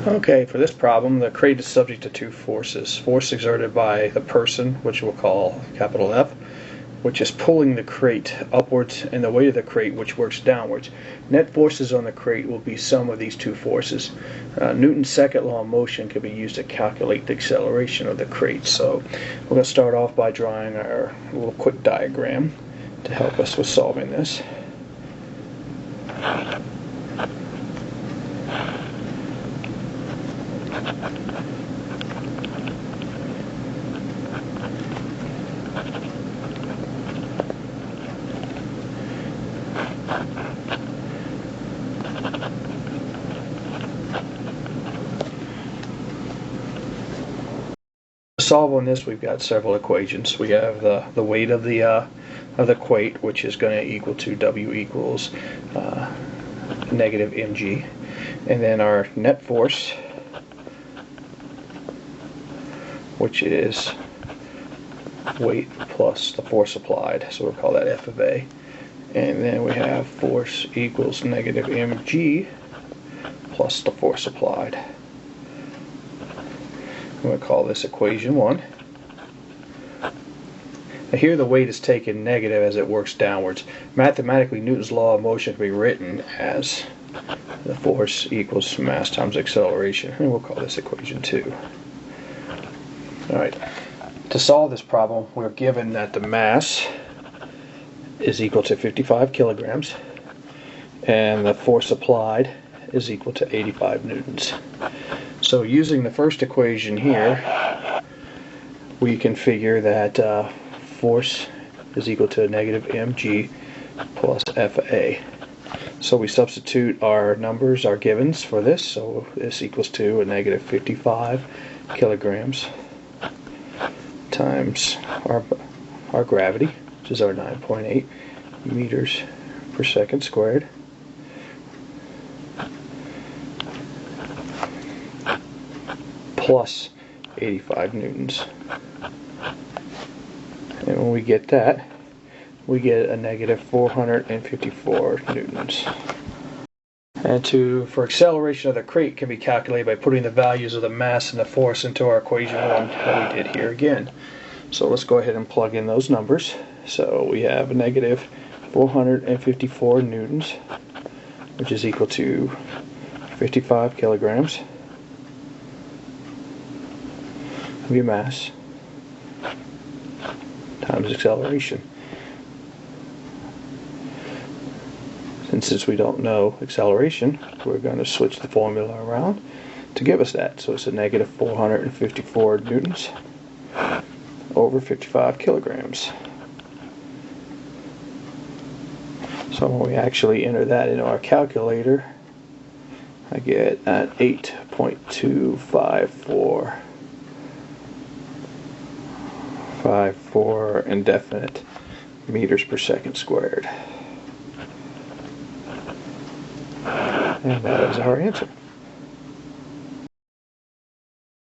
Okay, for this problem, the crate is subject to two forces. Force exerted by the person, which we'll call capital F, which is pulling the crate upwards, and the weight of the crate, which works downwards. Net forces on the crate will be sum of these two forces. Newton's second law of motion can be used to calculate the acceleration of the crate. So we're going to start off by drawing our little quick diagram to help us with solving this. To solve on this, we've got several equations. We have the weight of the crate, which is going to equal to W equals negative mg, and then our net force, which is weight plus the force applied, so we'll call that F of A. And then we have force equals negative mg plus the force applied. I'm going to call this equation 1. Now here the weight is taken negative as it works downwards. Mathematically, Newton's law of motion can be written as the force equals mass times acceleration, and we'll call this equation 2. Alright, to solve this problem, we're given that the mass is equal to 55 kilograms and the force applied is equal to 85 newtons. So using the first equation here, we can figure that force is equal to negative mg plus FA. So we substitute our numbers, our givens for this, so this equals to a negative 55 kilograms times our gravity, which is our 9.8 meters per second squared, plus 85 newtons. And when we get that, we get a negative 454 newtons. And for acceleration of the crate can be calculated by putting the values of the mass and the force into our equation 1 that we did here again. So let's go ahead and plug in those numbers. So we have a negative 454 newtons, which is equal to 55 kilograms of your mass times acceleration. And since we don't know acceleration, we're going to switch the formula around to give us that. So it's a negative 454 newtons over 55 kilograms. So when we actually enter that into our calculator, I get an 8.254 indefinite meters per second squared. And that is our answer.